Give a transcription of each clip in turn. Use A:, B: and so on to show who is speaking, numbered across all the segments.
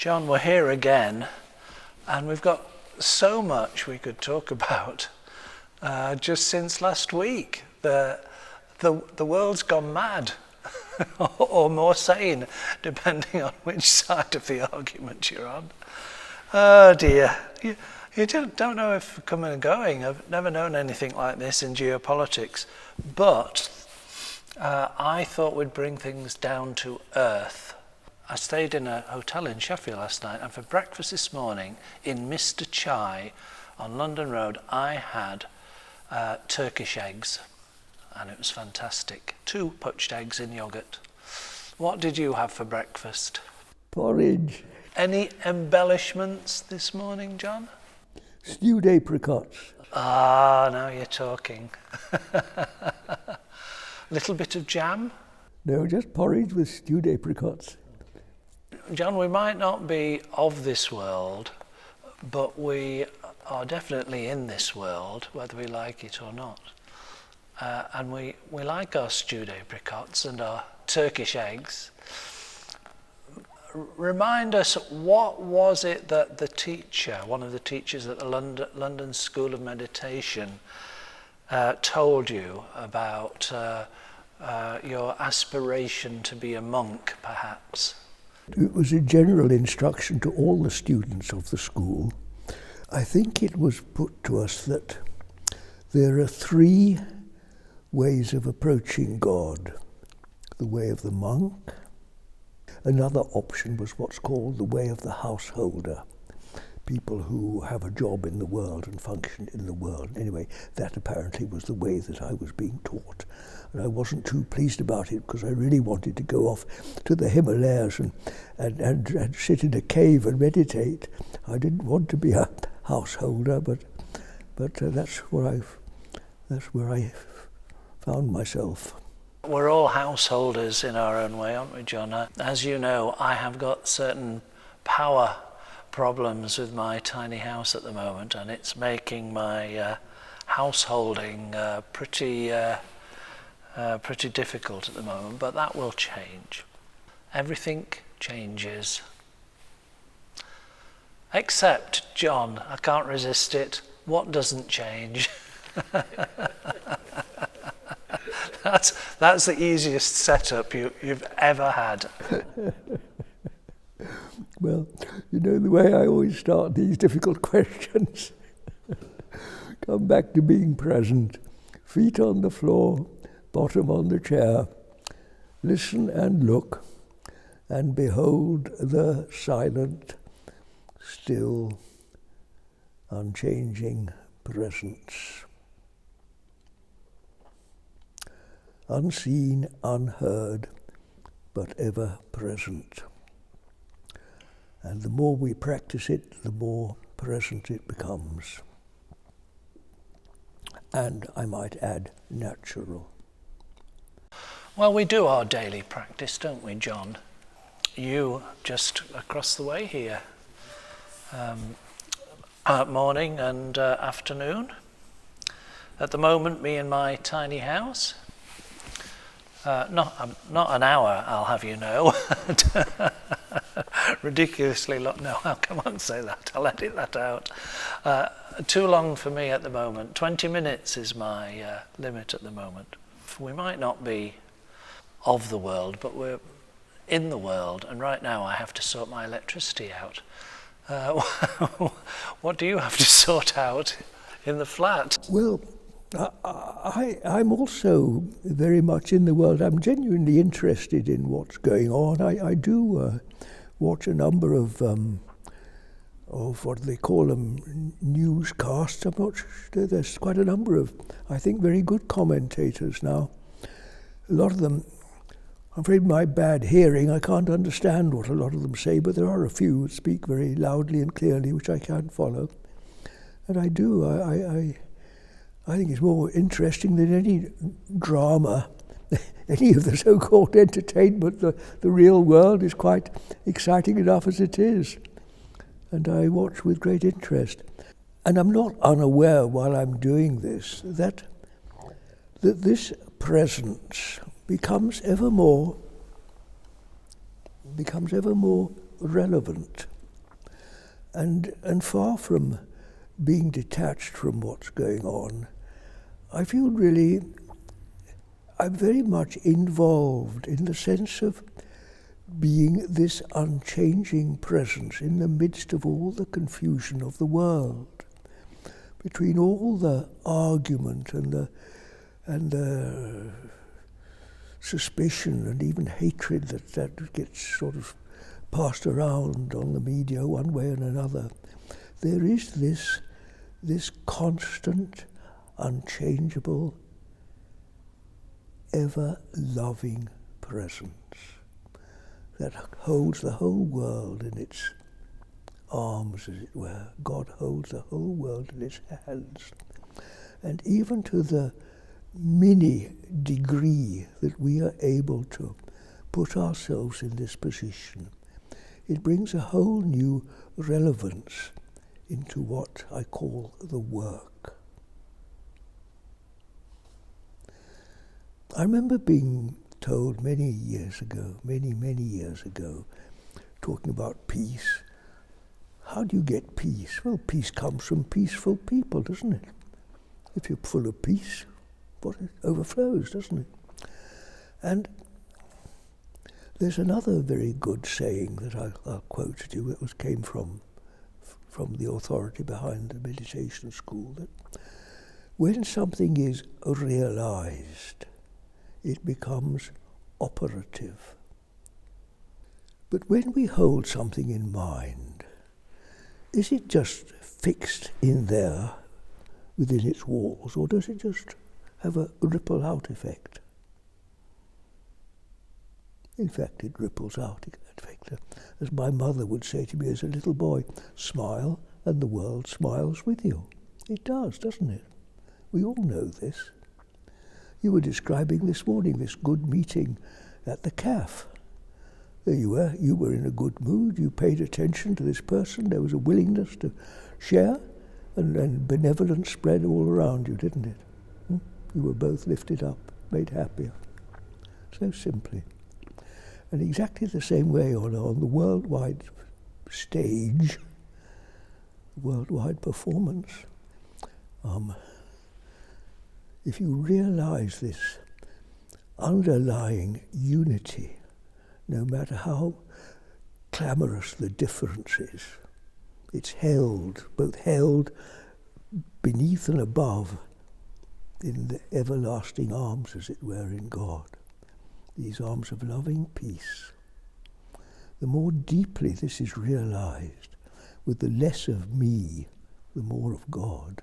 A: John, we're here again, and we've got so much we could talk about just since last week. The world's gone mad, or more sane, depending on which side of the argument you're on. Oh dear, you don't know if coming and going. I've never known anything like this in geopolitics, but I thought we'd bring things down to earth. I stayed in a hotel in Sheffield last night, and for breakfast this morning in Mr. Chai on London Road, I had Turkish eggs, and it was fantastic. 2 poached eggs in yoghurt. What did you have for breakfast?
B: Porridge.
A: Any embellishments this morning, John?
B: Stewed apricots.
A: Ah, now you're talking. Little bit of jam?
B: No, just porridge with stewed apricots.
A: John, we might not be of this world, but we are definitely in this world, whether we like it or not. And we like our stewed apricots and our Turkish eggs. Remind us, what was it that the teacher, one of the teachers at the London School of Meditation, told you about your aspiration to be a monk, perhaps?
B: It was a general instruction to all the students of the school. I think it was put to us that there are 3 ways of approaching God. The way of the monk. Another option was what's called the way of the householder. People who have a job in the world and function in the world. Anyway, that apparently was the way that I was being taught. And I wasn't too pleased about it because I really wanted to go off to the Himalayas and sit in a cave and meditate. I didn't want to be a householder, but that's where I found myself.
A: We're all householders in our own way, aren't we, John? As you know, I have got certain power problems with my tiny house at the moment, and it's making my householding pretty difficult at the moment, but that will change. Everything changes. Except, John, I can't resist it, what doesn't change? That's the easiest setup you've ever had.
B: Well, you know the way I always start these difficult questions. Come back to being present. Feet on the floor, bottom on the chair. Listen and look, and behold the silent, still, unchanging presence. Unseen, unheard, but ever present. And the more we practice it, the more present it becomes. And I might add, natural.
A: Well, we do our daily practice, don't we, John? You just across the way here. Morning and afternoon. At the moment, me in my tiny house. Not an hour, I'll have you know. Ridiculously long. No, I won't say that. I'll edit that out. Too long for me at the moment. 20 minutes is my limit at the moment. We might not be of the world, but we're in the world. And right now I have to sort my electricity out. What do you have to sort out in the flat?
B: Well, I'm also very much in the world. I'm genuinely interested in what's going on. I do watch a number of what do they call them, newscasts. I'm not sure. There's quite a number of, I think, very good commentators now. A lot of them, I'm afraid my bad hearing, I can't understand what a lot of them say, but there are a few who speak very loudly and clearly, which I can't follow. And I do. I think it's more interesting than any drama, any of the so-called entertainment. The real world is quite exciting enough as it is. And I watch with great interest. And I'm not unaware while I'm doing this that this presence becomes ever more relevant. And far from being detached from what's going on, I feel really I'm very much involved in the sense of being this unchanging presence in the midst of all the confusion of the world, between all the argument and the suspicion and even hatred that gets sort of passed around on the media one way and another. There is this constant, unchangeable, ever-loving presence that holds the whole world in its arms, as it were. God holds the whole world in its hands. And even to the mini degree that we are able to put ourselves in this position, it brings a whole new relevance into what I call the work. I remember being told many years ago, talking about peace. How do you get peace? Well, peace comes from peaceful people, doesn't it? If you're full of peace, it overflows, doesn't it? And there's another very good saying that I'll quote to you that came from the authority behind the meditation school, that when something is realized, it becomes operative. But when we hold something in mind, is it just fixed in there within its walls, or does it just have a ripple out effect? In fact, it ripples out effect. As my mother would say to me as a little boy, smile and the world smiles with you. It does, doesn't it? We all know this. You were describing this morning this good meeting at the cafe. There you were in a good mood, you paid attention to this person, there was a willingness to share, and benevolence spread all around you, didn't it? You were both lifted up, made happier. So simply. And exactly the same way on the worldwide stage, worldwide performance, if you realize this underlying unity, no matter how clamorous the difference is, it's both held beneath and above in the everlasting arms, as it were, in God. These arms of loving peace. The more deeply this is realized, with the less of me, the more of God,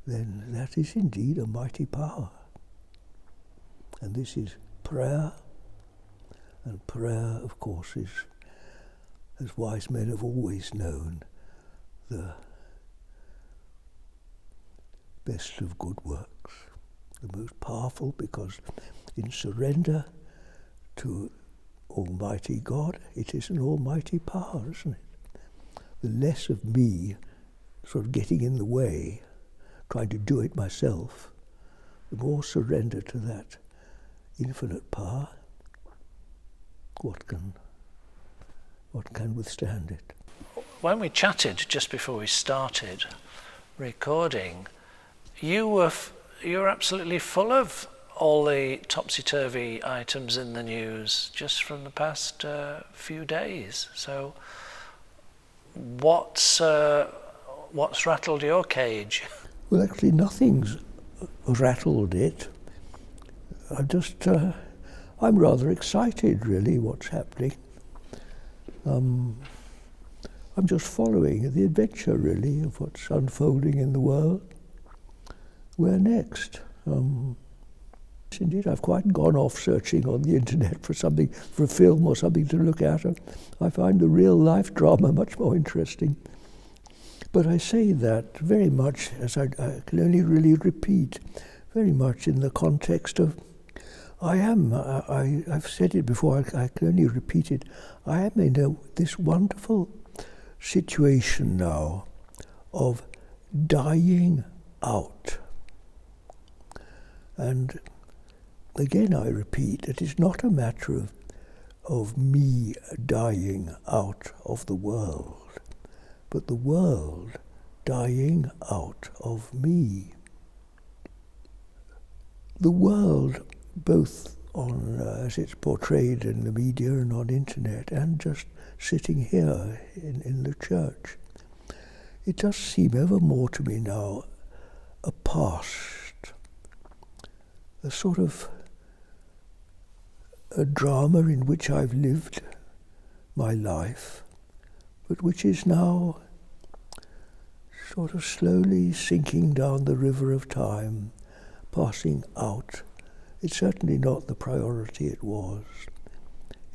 B: then that is indeed a mighty power. And this is prayer, and prayer, of course, is, as wise men have always known, the best of good works, the most powerful, because in surrender to Almighty God, it is an almighty power, isn't it? The less of me sort of getting in the way, trying to do it myself, the more surrender to that infinite power, what can withstand it?
A: When we chatted just before we started recording, you were absolutely full of all the topsy-turvy items in the news just from the past few days. So what's rattled your cage?
B: Well, actually nothing's rattled it. I'm rather excited, really, what's happening. I'm just following the adventure, really, of what's unfolding in the world. Where next? Indeed, I've quite gone off searching on the internet for a film or something to look at. I find the real life drama much more interesting. But I say that very much, as I can only really repeat, very much in the context of I've said it before, I can only repeat it, I am in this wonderful situation now of dying out. And again I repeat, it is not a matter of me dying out of the world. but the world dying out of me. The world, both on as it's portrayed in the media and on internet, and just sitting here in the church, it does seem ever more to me now a past, a sort of a drama in which I've lived my life, but which is now sort of slowly sinking down the river of time, passing out. It's certainly not the priority it was.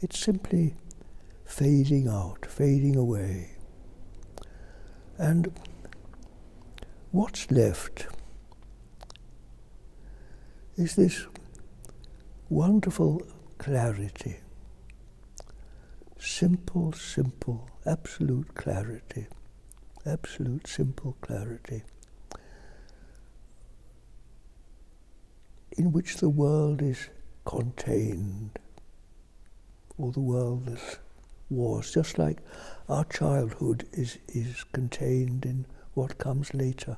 B: It's simply fading out, fading away. And what's left is this wonderful clarity. Simple, absolute clarity. Absolute, simple clarity. In which the world is contained, or the world that was, just like our childhood is contained in what comes later.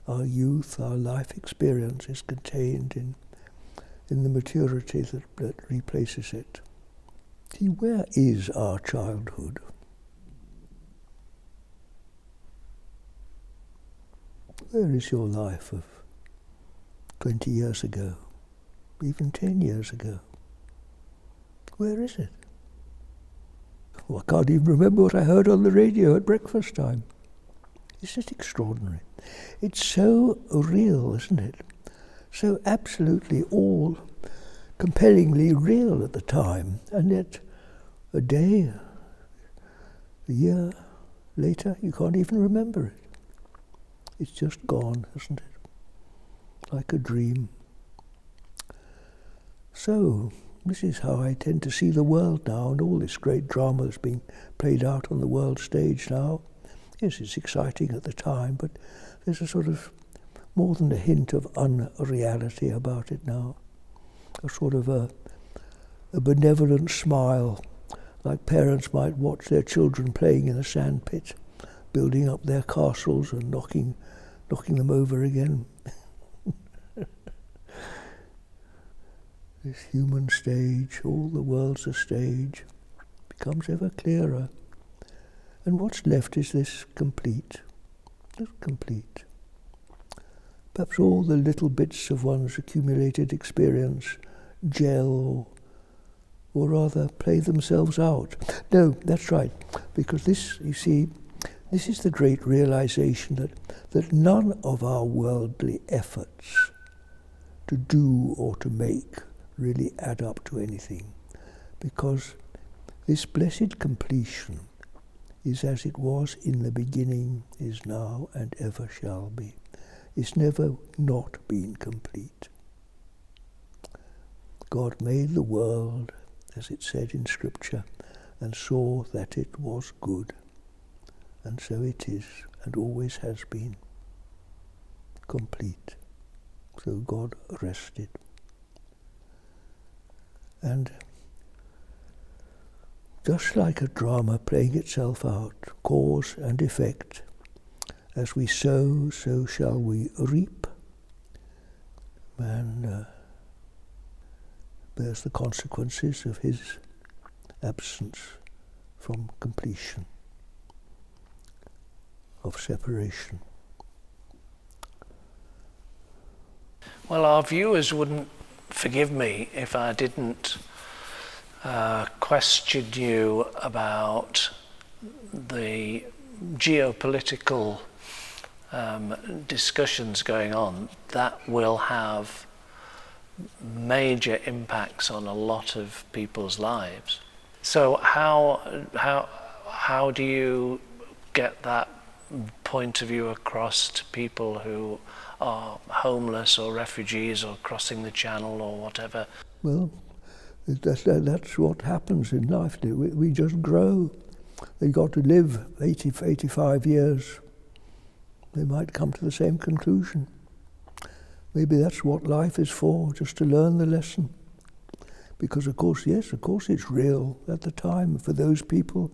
B: Our youth, our life experience is contained in the maturity that replaces it. See, where is our childhood? Where is your life of 20 years ago, even 10 years ago? Where is it? Oh, I can't even remember what I heard on the radio at breakfast time. Isn't it extraordinary? It's so real, isn't it? So absolutely all compellingly real at the time, and yet a day, a year later, you can't even remember it. It's just gone, isn't it? Like a dream. So, this is how I tend to see the world now, and all this great drama that's being played out on the world stage now. Yes, it's exciting at the time, but there's a sort of more than a hint of unreality about it now. A sort of a benevolent smile, like parents might watch their children playing in a sandpit, building up their castles and knocking them over again. This human stage, all the world's a stage, becomes ever clearer. And what's left is this complete, just complete. Perhaps all the little bits of one's accumulated experience gel, or rather play themselves out. No, that's right, because this, you see, this is the great realization that none of our worldly efforts to do or to make really add up to anything, because this blessed completion is as it was in the beginning, is now, and ever shall be. It's never not been complete. God made the world, as it said in Scripture, and saw that it was good. And so it is, and always has been, complete. So God rested. And just like a drama playing itself out, cause and effect, as we sow, so shall we reap. Man bears the consequences of his absence from completion, of separation.
A: Well, our viewers wouldn't forgive me if I didn't question you about the geopolitical discussions going on that will have major impacts on a lot of people's lives. So how do you get that point of view across to people who are homeless or refugees or crossing the channel or whatever?
B: Well, that's what happens in life. We just grow. They've got to live 80, 85 years. They might come to the same conclusion. Maybe that's what life is for, just to learn the lesson. Because of course it's real at the time for those people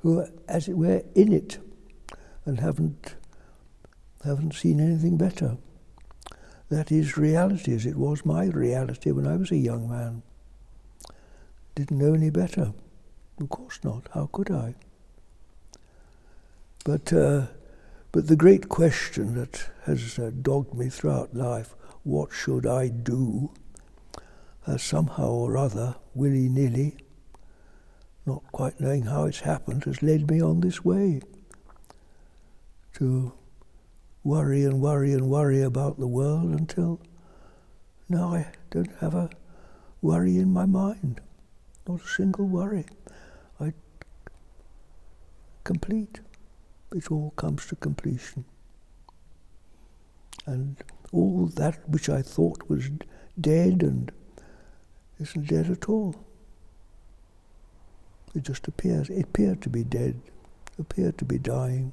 B: who are, as it were, in it. and haven't seen anything better. That is reality, as it was my reality when I was a young man. Didn't know any better. Of course not. How could I? But the great question that has dogged me throughout life, what should I do, has somehow or other, willy-nilly, not quite knowing how it's happened, has led me on this way to worry and worry and worry about the world until now I don't have a worry in my mind, not a single worry. I complete. It all comes to completion. And all that which I thought was dead and isn't dead at all. It just appears. It appeared to be dead, appeared to be dying,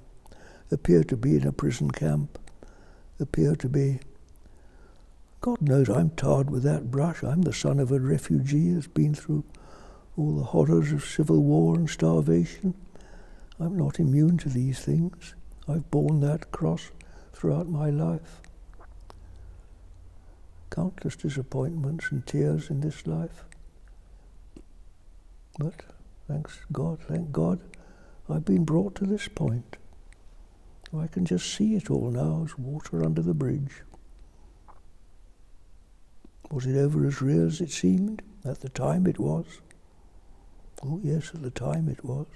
B: appeared to be in a prison camp, appeared to be... God knows I'm tarred with that brush. I'm the son of a refugee who's been through all the horrors of civil war and starvation. I'm not immune to these things. I've borne that cross throughout my life. Countless disappointments and tears in this life. But thank God, I've been brought to this point. I can just see it all now as water under the bridge. Was it ever as real as it seemed? At the time it was. Oh yes, at the time it was.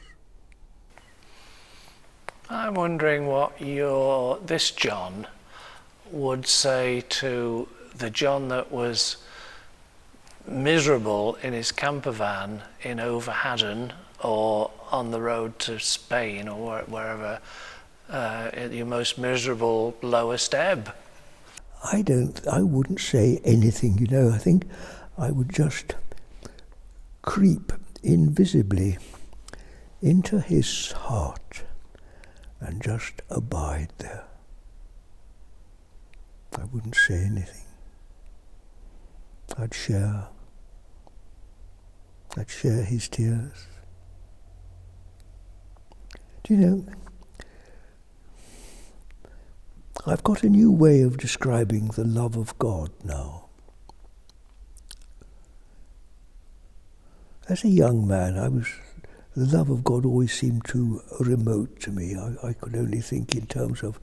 A: I'm wondering what this John would say to the John that was miserable in his camper van in Overhaddon or on the road to Spain or wherever, at your most miserable, lowest ebb.
B: I wouldn't say anything, I think I would just creep invisibly into his heart and just abide there. I wouldn't say anything. I'd share his tears. Do you know, I've got a new way of describing the love of God now. As a young man, the love of God always seemed too remote to me. I could only think in terms of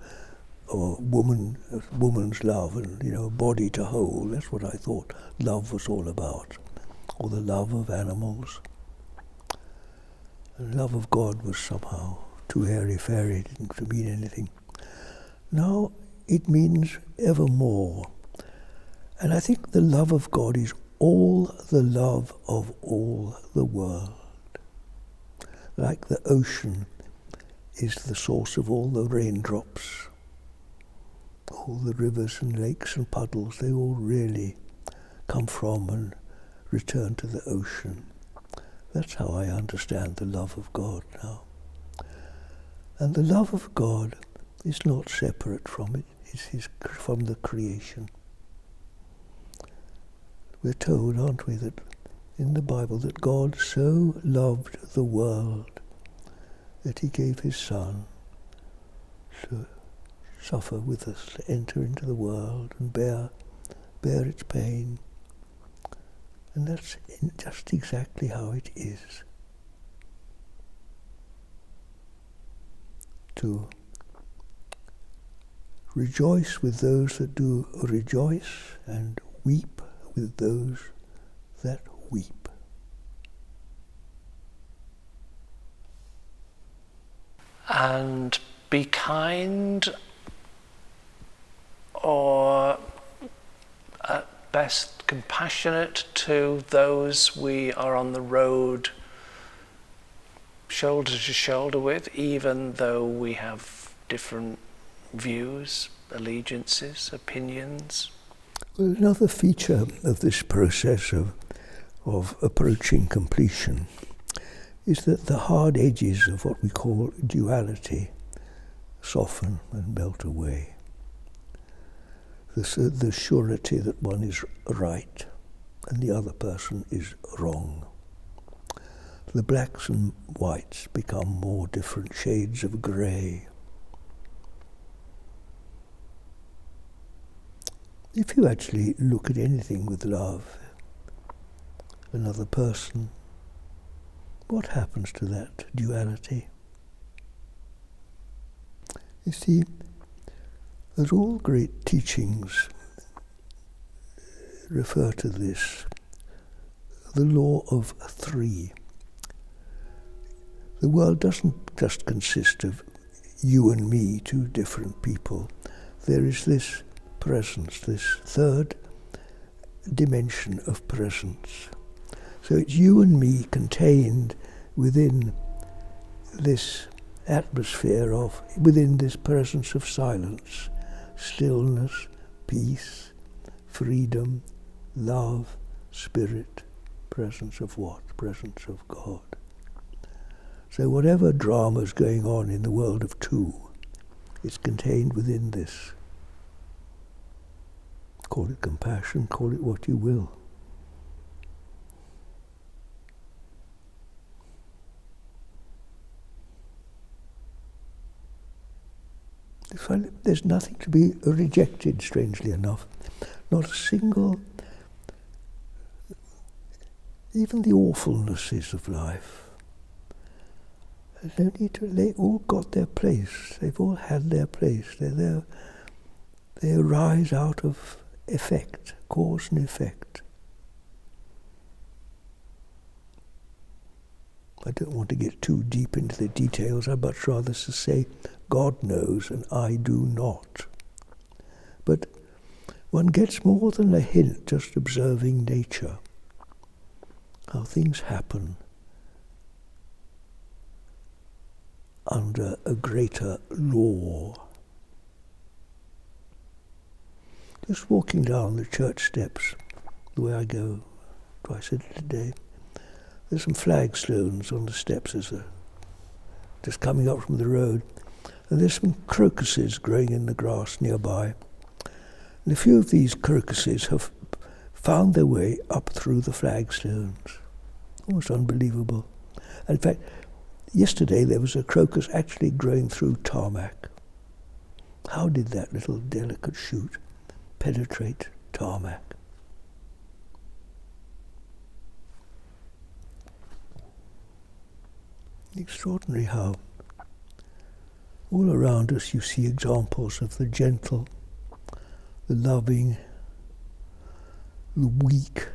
B: woman's love and, a body to hold. That's what I thought love was all about. Or the love of animals. The love of God was somehow too airy-fairy, didn't mean anything. Now it means evermore. And I think the love of God is all the love of all the world. Like the ocean is the source of all the raindrops. All the rivers and lakes and puddles, they all really come from and return to the ocean. That's how I understand the love of God now. And the love of God is not separate from it. It's from the creation. We're told, aren't we, that in the Bible that God so loved the world that he gave his Son to suffer with us, to enter into the world and bear its pain. And that's just exactly how it is. To rejoice with those that do rejoice and weep with those that weep.
A: And be kind, or at best compassionate to those we are on the road shoulder to shoulder with, even though we have different views, allegiances, opinions.
B: Well, another feature of this process of approaching completion is that the hard edges of what we call duality soften and melt away. The surety that one is right and the other person is wrong. The blacks and whites become more different shades of grey. If you actually look at anything with love, another person, what happens to that duality? You see, as all great teachings refer to this, the law of three. The world doesn't just consist of you and me, two different people. There is this presence, this third dimension of presence. So it's you and me contained within this atmosphere within this presence of silence, stillness, peace, freedom, love, spirit, presence of what? Presence of God. So whatever drama is going on in the world of two, it's contained within this. Call it compassion, call it what you will. There's nothing to be rejected, strangely enough. Not a single, even the awfulnesses of life. There's no need to, they all got their place. They've all had their place. They're there. They arise out of effect, cause and effect. I don't want to get too deep into the details. I'd much rather to say, God knows and I do not. But one gets more than a hint just observing nature, how things happen under a greater law. Just walking down the church steps, the way I go twice a day, there's some flagstones on the steps as just coming up from the road, and there's some crocuses growing in the grass nearby. And a few of these crocuses have found their way up through the flagstones. Almost unbelievable. And in fact, yesterday there was a crocus actually growing through tarmac. How did that little delicate shoot penetrate tarmac? Extraordinary how all around us you see examples of the gentle, the loving, the weak,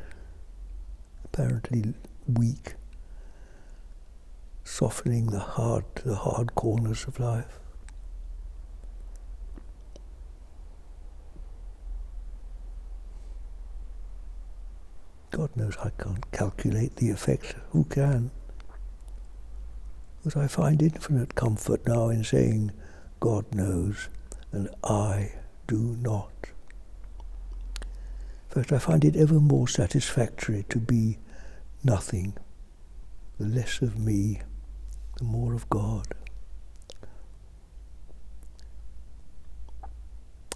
B: apparently weak, softening the hard corners of life. God knows I can't calculate the effect. Who can? But I find infinite comfort now in saying, God knows, and I do not. In fact, I find it ever more satisfactory to be nothing. The less of me, the more of God.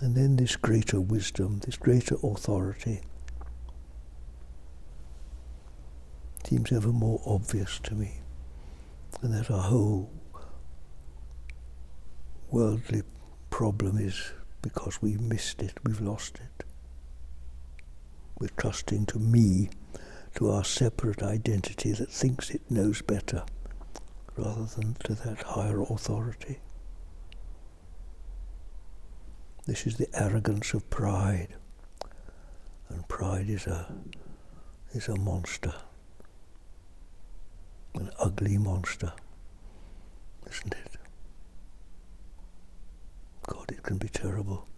B: And then this greater wisdom, this greater authority seems ever more obvious to me. And that our whole worldly problem is because we've missed it, we've lost it. We're trusting to me, to our separate identity that thinks it knows better, rather than to that higher authority. This is the arrogance of pride, and pride is a monster. An ugly monster, isn't it? God, it can be terrible.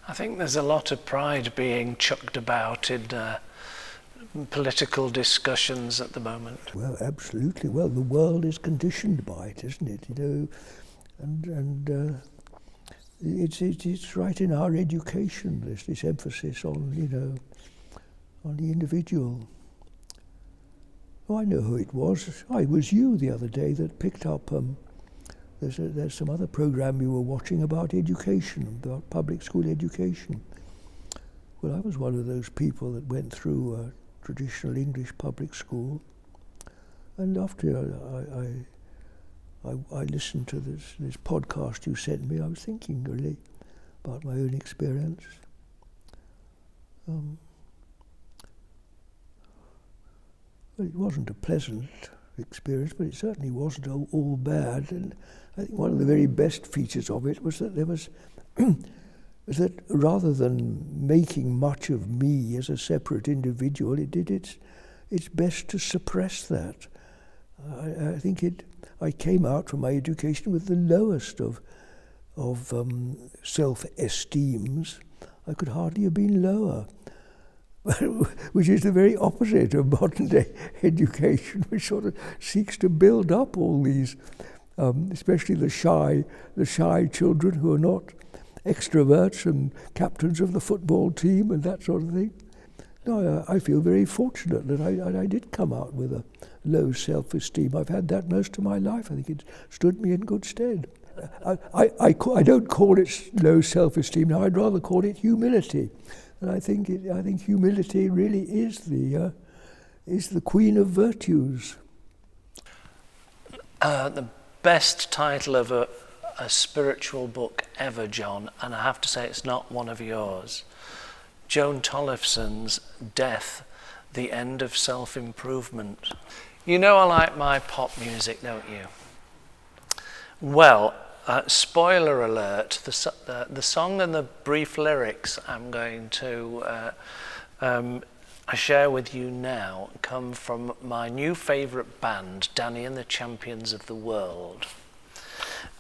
A: I think there's a lot of pride being chucked about in political discussions at the moment.
B: Well, absolutely. Well, the world is conditioned by it, isn't it? You know, it's right in our education. There's this emphasis on, on the individual. Oh, I know who it was. It was you the other day that picked up, there's some other program you were watching about education, about public school education. Well, I was one of those people that went through a traditional English public school, and after I listened to this podcast you sent me. I was thinking really about my own experience. Well, it wasn't a pleasant experience, but it certainly wasn't all bad. And I think one of the very best features of it was that there was that rather than making much of me as a separate individual, it did its best to suppress that. I think I came out from my education with the lowest of self-esteems. I could hardly have been lower, which is the very opposite of modern-day education, which sort of seeks to build up all these, especially the shy children who are not extroverts and captains of the football team and that sort of thing. No, I feel very fortunate that I did come out with a low self-esteem. I've had that most of my life. I think it stood me in good stead. I don't call it low self-esteem now. I'd rather call it humility. And I think humility really is the queen of virtues.
A: The best title of a spiritual book ever, John, and I have to say it's not one of yours. Joan Tollefson's Death, The End of Self-Improvement. You know I like my pop music, don't you? Well, spoiler alert, the song and the brief lyrics I'm going to share with you now come from my new favourite band, Danny and the Champions of the World.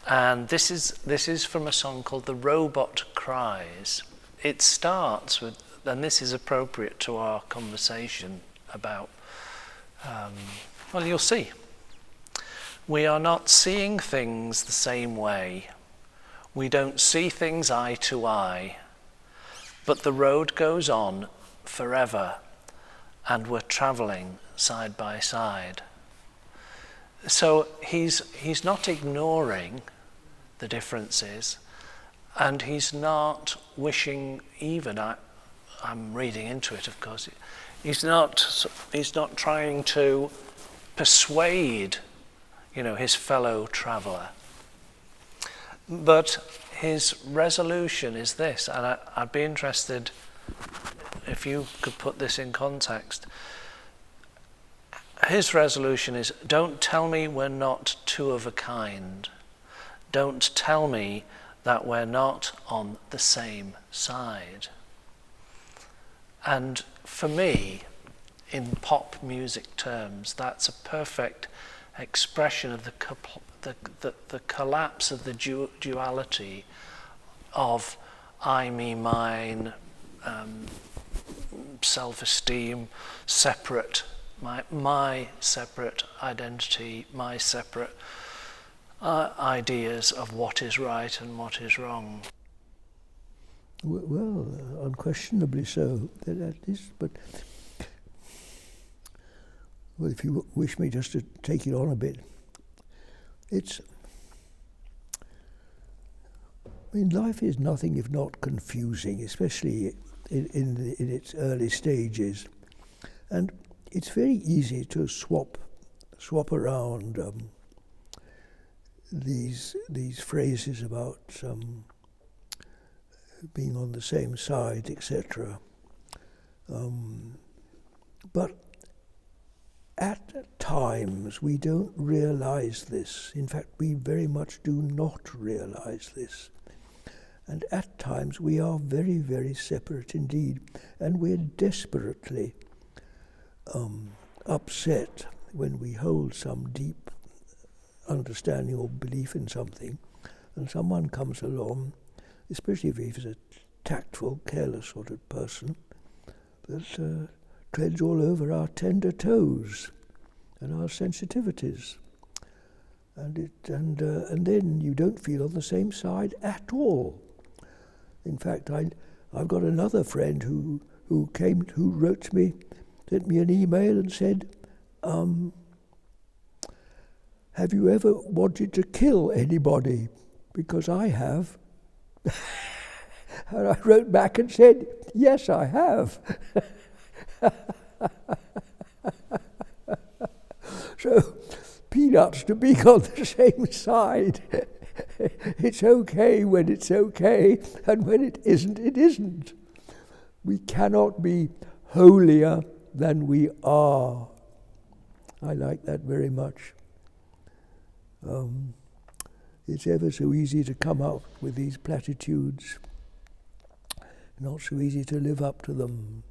A: And this is from a song called The Robot Cries. It starts with, and this is appropriate to our conversation about, well, you'll see. We are not seeing things the same way. We don't see things eye to eye. But the road goes on forever, and we're travelling side by side. So he's not ignoring the differences, and he's not wishing even, I'm reading into it of course, he's not trying to persuade his fellow traveller. But his resolution is this, and I'd be interested if you could put this in context. His resolution is, don't tell me we're not two of a kind. Don't tell me that we're not on the same side. And for me, in pop music terms, that's a perfect expression of the collapse of the duality of I, me, mine, self-esteem, separate, my separate identity, my separate ideas of what is right and what is wrong.
B: Well, unquestionably so. That is, but well, if you wish me just to take it on a bit, life is nothing if not confusing, especially in its early stages, and it's very easy to swap around these phrases about being on the same side, etc. But at times we don't realize this. In fact, we very much do not realize this. And at times we are very, very separate indeed. And we're desperately upset when we hold some deep understanding or belief in something, and someone comes along, especially if he's a tactful, careless sort of person, that treads all over our tender toes and our sensitivities, and then you don't feel on the same side at all. In fact, I've got another friend who wrote me, sent me an email and said, have you ever wanted to kill anybody? Because I have. And I wrote back and said, yes, I have. So peanuts to being on the same side. It's okay when it's okay, and when it isn't, it isn't. We cannot be holier than we are. I like that very much. It's ever so easy to come up with these platitudes, not so easy to live up to them.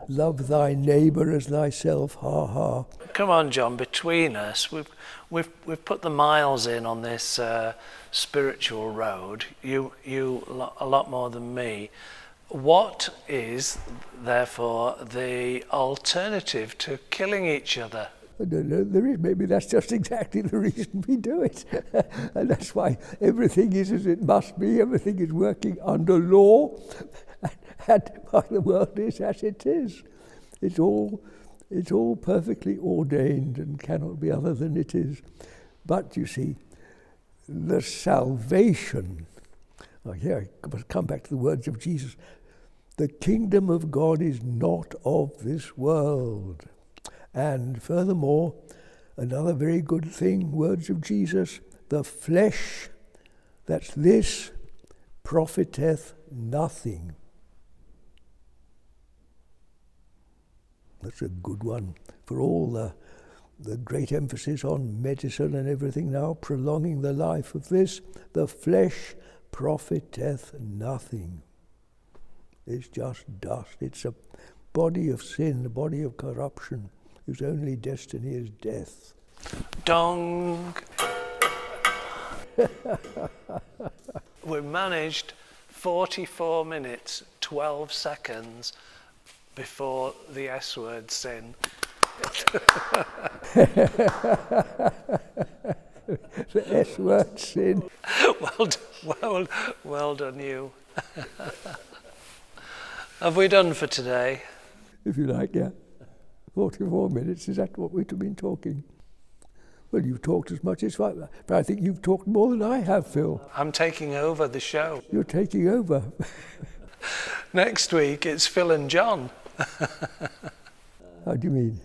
B: Love thy neighbour as thyself, ha ha.
A: Come on, John, between us, we've put the miles in on this spiritual road. You a lot more than me. What is, therefore, the alternative to killing each other?
B: I don't know, there is. Maybe that's just exactly the reason we do it. And that's why everything is as it must be, everything is working under law, and why the world is as it is. It's all perfectly ordained and cannot be other than it is. But you see, the salvation, here I must come back to the words of Jesus, the kingdom of God is not of this world. And furthermore, another very good thing, words of Jesus, the flesh, that's this, profiteth nothing. That's a good one for all the great emphasis on medicine and everything now, prolonging the life of this. The flesh profiteth nothing. It's just dust. It's a body of sin, a body of corruption, whose only destiny is death.
A: Dong! We managed 44 minutes, 12 seconds before the S word, sin.
B: The S word, sin.
A: Well done you. Have we done for today?
B: If you like, yeah. 44 minutes, is that what we've been talking? Well, you've talked as much as I, but I think you've talked more than I have, Phil.
A: I'm taking over the show.
B: You're taking over.
A: Next week it's Phil and John.
B: How do you mean?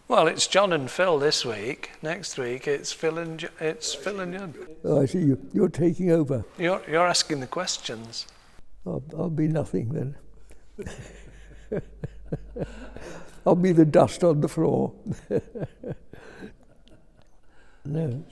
A: Well, it's John and Phil this week. Next week it's Phil and John.
B: Oh, I see. You're taking over.
A: You're asking the questions.
B: I'll be nothing then. I'll be the dust on the floor. No.